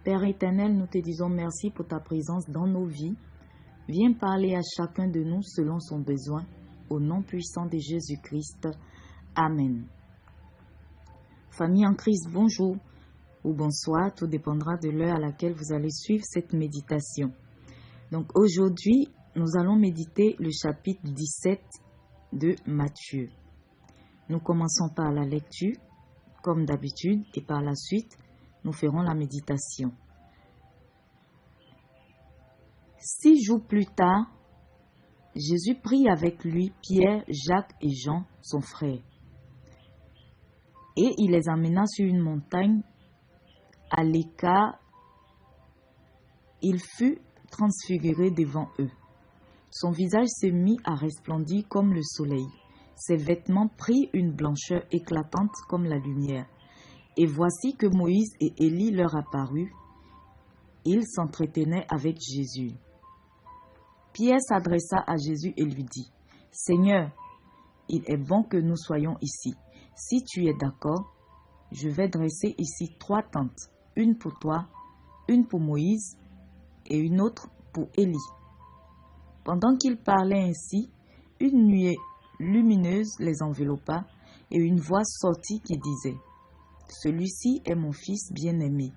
Père éternel, nous te disons merci pour ta présence dans nos vies. Viens parler à chacun de nous selon son besoin. Au nom puissant de Jésus-Christ. Amen. Famille en Christ, bonjour ou bonsoir. Tout dépendra de l'heure à laquelle vous allez suivre cette méditation. Donc aujourd'hui, nous allons méditer le chapitre 17 de Matthieu. Nous commençons par la lecture, comme d'habitude, et par la suite, nous ferons la méditation. 6 jours plus tard, Jésus prit avec lui Pierre, Jacques et Jean, son frère. Et il les emmena sur une montagne à l'écart. Il fut transfiguré devant eux. Son visage se mit à resplendir comme le soleil. Ses vêtements prirent une blancheur éclatante comme la lumière. Et voici que Moïse et Élie leur apparurent. Ils s'entretenaient avec Jésus. Pierre s'adressa à Jésus et lui dit, « Seigneur, il est bon que nous soyons ici. Si tu es d'accord, je vais dresser ici 3 tentes, une pour toi, une pour Moïse et une autre pour Élie. » Pendant qu'il parlait ainsi, une nuée lumineuse les enveloppa et une voix sortit qui disait, « Celui-ci est mon fils bien-aimé,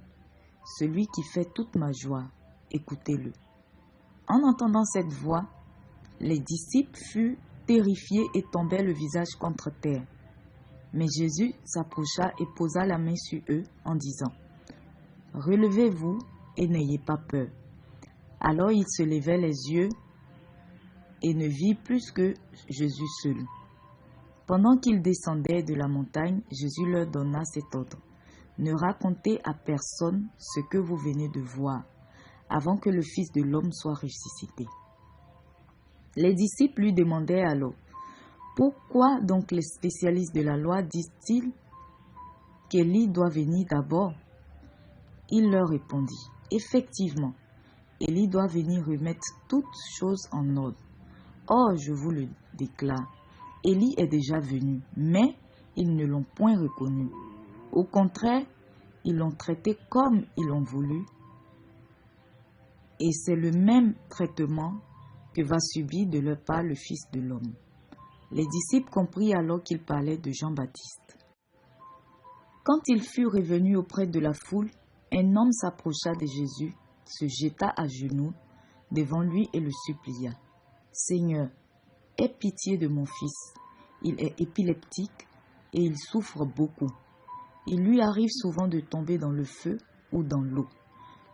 celui qui fait toute ma joie, écoutez-le. » En entendant cette voix, les disciples furent terrifiés et tombèrent le visage contre terre. Mais Jésus s'approcha et posa la main sur eux en disant, « Relevez-vous et n'ayez pas peur. » Alors ils se levèrent les yeux et ne virent plus que Jésus seul. Pendant qu'ils descendaient de la montagne, Jésus leur donna cet ordre, « Ne racontez à personne ce que vous venez de voir, avant que le Fils de l'homme soit ressuscité. » Les disciples lui demandèrent alors, « Pourquoi donc les spécialistes de la loi disent-ils qu'Élie doit venir d'abord ?» Il leur répondit, « Effectivement, Élie doit venir remettre toutes choses en ordre. Or, je vous le déclare, Élie est déjà venu, mais ils ne l'ont point reconnu. Au contraire, ils l'ont traité comme ils l'ont voulu. Et c'est le même traitement que va subir de leur part le Fils de l'homme. » Les disciples comprirent alors qu'il parlait de Jean-Baptiste. Quand il fut revenu auprès de la foule, un homme s'approcha de Jésus, se jeta à genoux devant lui et le supplia. « Seigneur, aie pitié de mon fils. Il est épileptique et il souffre beaucoup. Il lui arrive souvent de tomber dans le feu ou dans l'eau.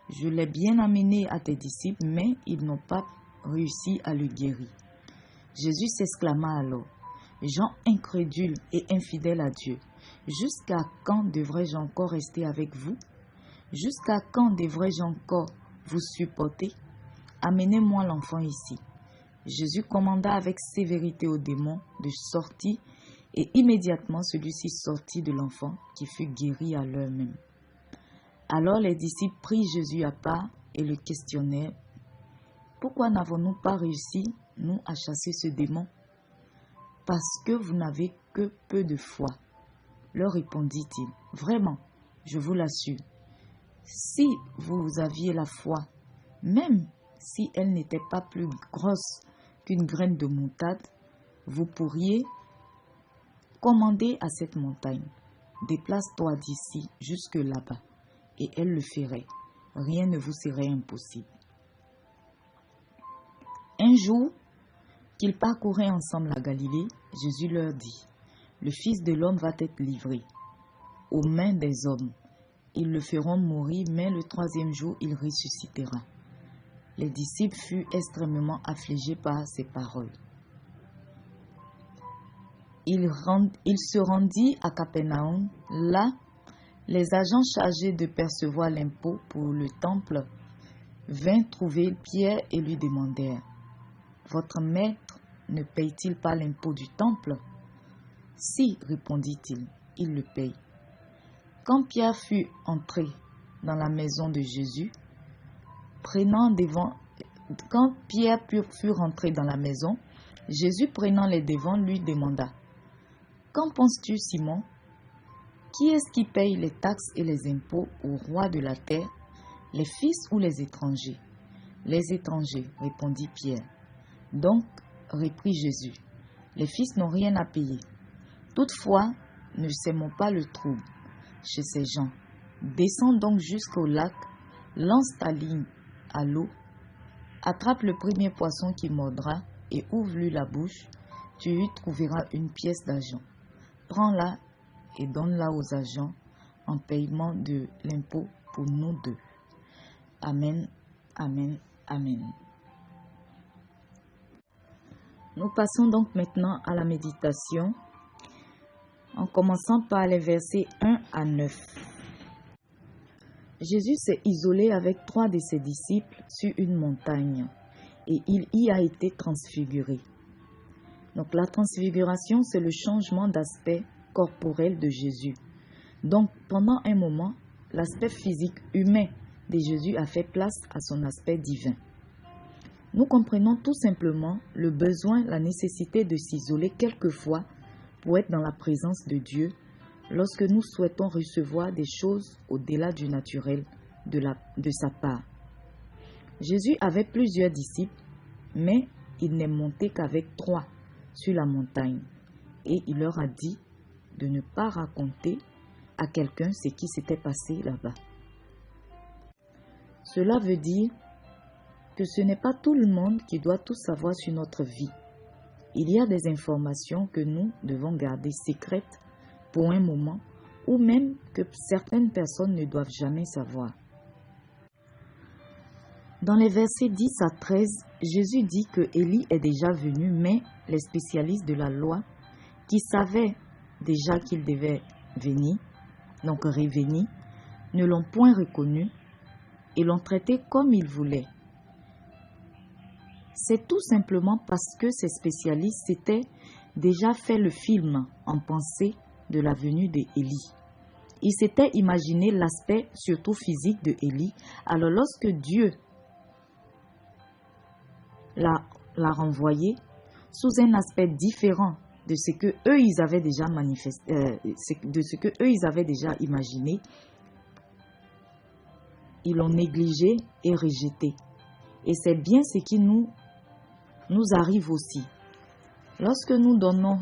Je l'ai bien amené à tes disciples, mais ils n'ont pas réussi à le guérir. » Jésus s'exclama alors, « Gens incrédules et infidèles à Dieu, jusqu'à quand devrais-je encore rester avec vous? Jusqu'à quand devrais-je encore vous supporter? Amenez-moi l'enfant ici. » Jésus commanda avec sévérité au démon de sortir, et immédiatement celui-ci sortit de l'enfant qui fut guéri à l'heure même. Alors les disciples prirent Jésus à part et le questionnèrent. « Pourquoi n'avons-nous pas réussi, nous, à chasser ce démon? » « Parce que vous n'avez que peu de foi, leur répondit-il. « Vraiment, je vous l'assure, si vous aviez la foi, même si elle n'était pas plus grosse qu'une graine de moutarde, vous pourriez commander à cette montagne, « Déplace-toi d'ici jusque là-bas » et elle le ferait. Rien ne vous serait impossible. » Un jour, qu'ils parcouraient ensemble la Galilée, Jésus leur dit, « Le Fils de l'homme va être livré aux mains des hommes. Ils le feront mourir, mais le 3e jour, il ressuscitera. » Les disciples furent extrêmement affligés par ces paroles. Il se rendit à Capernaum. Là, les agents chargés de percevoir l'impôt pour le temple vinrent trouver Pierre et lui demandèrent, « Votre maître ne paye-t-il pas l'impôt du temple? » « Si, répondit-il, il le paye. » Quand Pierre fut entré dans la maison de Jésus, quand Pierre fut rentré dans la maison, Jésus prenant les devants lui demanda, « Qu'en penses-tu, Simon? Qui est-ce qui paye les taxes et les impôts au roi de la terre, les fils ou les étrangers? Les étrangers, répondit Pierre. Donc, reprit Jésus, les fils n'ont rien à payer. Toutefois, ne sèmons pas le trouble chez ces gens. Descends donc jusqu'au lac, lance ta ligne à l'eau, attrape le premier poisson qui mordra et ouvre-lui la bouche, tu y trouveras une pièce d'argent. Prends-la et donne-la aux agents en paiement de l'impôt pour nous deux. Amen, amen, amen. Nous passons donc maintenant à la méditation, en commençant par les versets 1 à 9. Jésus s'est isolé avec 3 de ses disciples sur une montagne et il y a été transfiguré. Donc la transfiguration, c'est le changement d'aspect corporel de Jésus. Donc pendant un moment, l'aspect physique humain de Jésus a fait place à son aspect divin. Nous comprenons tout simplement le besoin, la nécessité de s'isoler quelquefois pour être dans la présence de Dieu lorsque nous souhaitons recevoir des choses au-delà du naturel de sa part. Jésus avait plusieurs disciples, mais il n'est monté qu'avec 3 sur la montagne et il leur a dit de ne pas raconter à quelqu'un ce qui s'était passé là-bas. Cela veut dire que ce n'est pas tout le monde qui doit tout savoir sur notre vie. Il y a des informations que nous devons garder secrètes pour un moment ou même que certaines personnes ne doivent jamais savoir. Dans les versets 10 à 13, Jésus dit que Élie est déjà venu, mais les spécialistes de la loi qui savaient déjà qu'il devait venir, donc revenir, ne l'ont point reconnu et l'ont traité comme ils voulaient. C'est tout simplement parce que ces spécialistes s'étaient déjà fait le film en pensée de la venue d'Élie. Ils s'étaient imaginé l'aspect surtout physique de Élie. Alors lorsque Dieu l'a renvoyé sous un aspect différent de ce que eux ils avaient déjà manifesté, de ce que eux ils avaient déjà imaginé, ils l'ont négligé et rejeté. Et c'est bien ce qui nous arrive aussi. Lorsque nous donnons,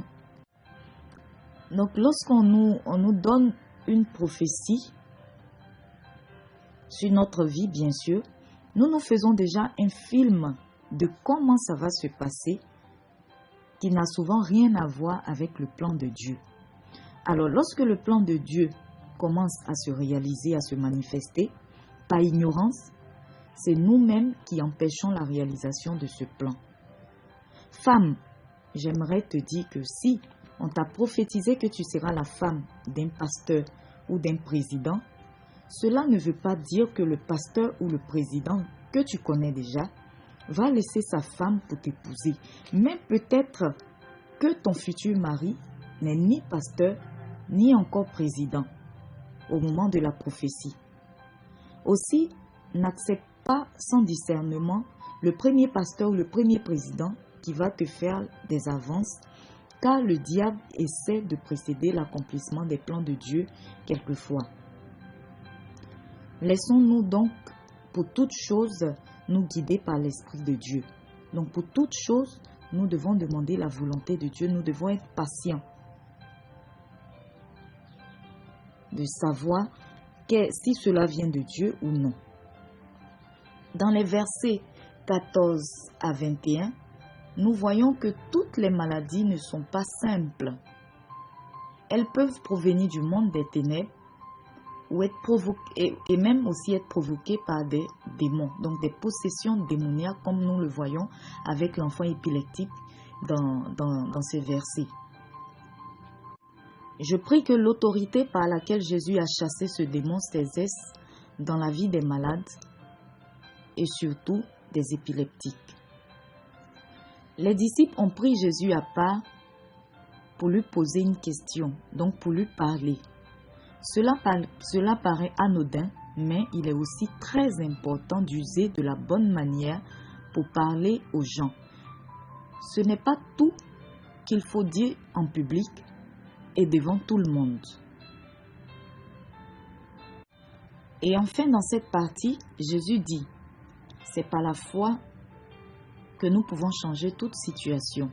donc lorsqu'on nous donne une prophétie sur notre vie, bien sûr, nous faisons déjà un film de comment ça va se passer qui n'a souvent rien à voir avec le plan de Dieu. Alors lorsque le plan de Dieu commence à se réaliser, à se manifester, par ignorance, c'est nous-mêmes qui empêchons la réalisation de ce plan. Femme, j'aimerais te dire que si on t'a prophétisé que tu seras la femme d'un pasteur ou d'un président, cela ne veut pas dire que le pasteur ou le président que tu connais déjà va laisser sa femme pour t'épouser. Mais peut-être que ton futur mari n'est ni pasteur ni encore président au moment de la prophétie. Aussi, n'accepte pas sans discernement le premier pasteur ou le premier président qui va te faire des avances, car le diable essaie de précéder l'accomplissement des plans de Dieu quelquefois. Laissons-nous donc pour toute chose nous guider par l'Esprit de Dieu. Donc pour toute chose, nous devons demander la volonté de Dieu, nous devons être patients de savoir si cela vient de Dieu ou non. Dans les versets 14 à 21, nous voyons que toutes les maladies ne sont pas simples. Elles peuvent provenir du monde des ténèbres ou être provoquées, et même aussi être provoquées par des démons, donc des possessions démoniaques comme nous le voyons avec l'enfant épileptique dans ces versets. Je prie que l'autorité par laquelle Jésus a chassé ce démon s'exerce dans la vie des malades et surtout des épileptiques. Les disciples ont pris Jésus à part pour lui poser une question, donc pour lui parler. Cela paraît anodin, mais il est aussi très important d'user de la bonne manière pour parler aux gens. Ce n'est pas tout qu'il faut dire en public et devant tout le monde. Et enfin, dans cette partie, Jésus dit, c'est par la foi que nous pouvons changer toute situation.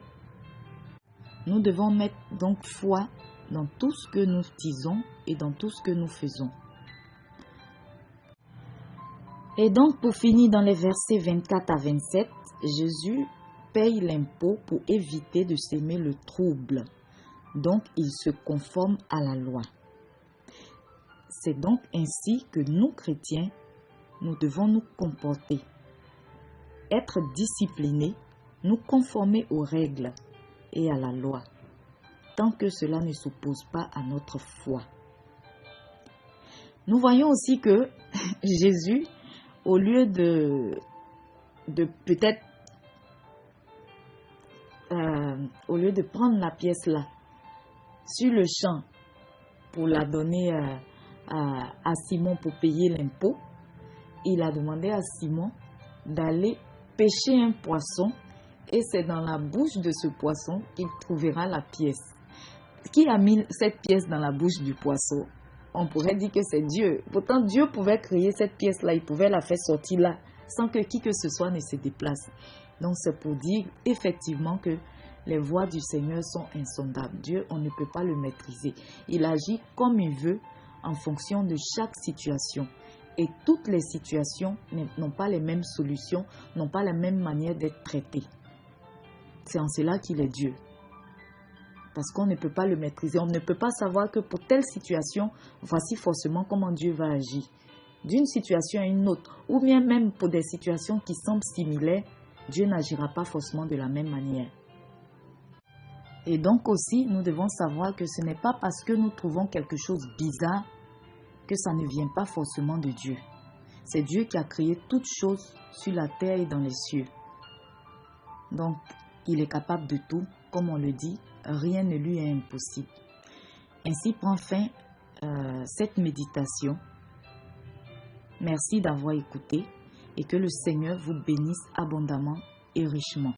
Nous devons mettre donc foi dans tout ce que nous disons et dans tout ce que nous faisons. Et donc, pour finir dans les versets 24 à 27, Jésus paye l'impôt pour éviter de s'aimer le trouble. Donc, il se conforme à la loi. C'est donc ainsi que nous, chrétiens, nous devons nous comporter. Être disciplinés, nous conformer aux règles et à la loi, tant que cela ne s'oppose pas à notre foi. Nous voyons aussi que Jésus, au lieu de peut-être, au lieu de prendre la pièce là, sur le champ, pour la donner à Simon pour payer l'impôt, il a demandé à Simon d'aller pêcher un poisson et c'est dans la bouche de ce poisson qu'il trouvera la pièce. Qui a mis cette pièce dans la bouche du poisson? On pourrait dire que c'est Dieu. Pourtant, Dieu pouvait créer cette pièce-là, il pouvait la faire sortir là, sans que qui que ce soit ne se déplace. Donc, c'est pour dire effectivement que les voies du Seigneur sont insondables. Dieu, on ne peut pas le maîtriser. Il agit comme il veut en fonction de chaque situation. Et toutes les situations n'ont pas les mêmes solutions, n'ont pas la même manière d'être traitées. C'est en cela qu'il est Dieu. Parce qu'on ne peut pas le maîtriser. On ne peut pas savoir que pour telle situation, voici forcément comment Dieu va agir. D'une situation à une autre, ou bien même pour des situations qui semblent similaires, Dieu n'agira pas forcément de la même manière. Et donc aussi, nous devons savoir que ce n'est pas parce que nous trouvons quelque chose bizarre que ça ne vient pas forcément de Dieu. C'est Dieu qui a créé toutes choses sur la terre et dans les cieux. Donc, il est capable de tout, comme on le dit, rien ne lui est impossible. Ainsi prend fin cette méditation. Merci d'avoir écouté et que le Seigneur vous bénisse abondamment et richement.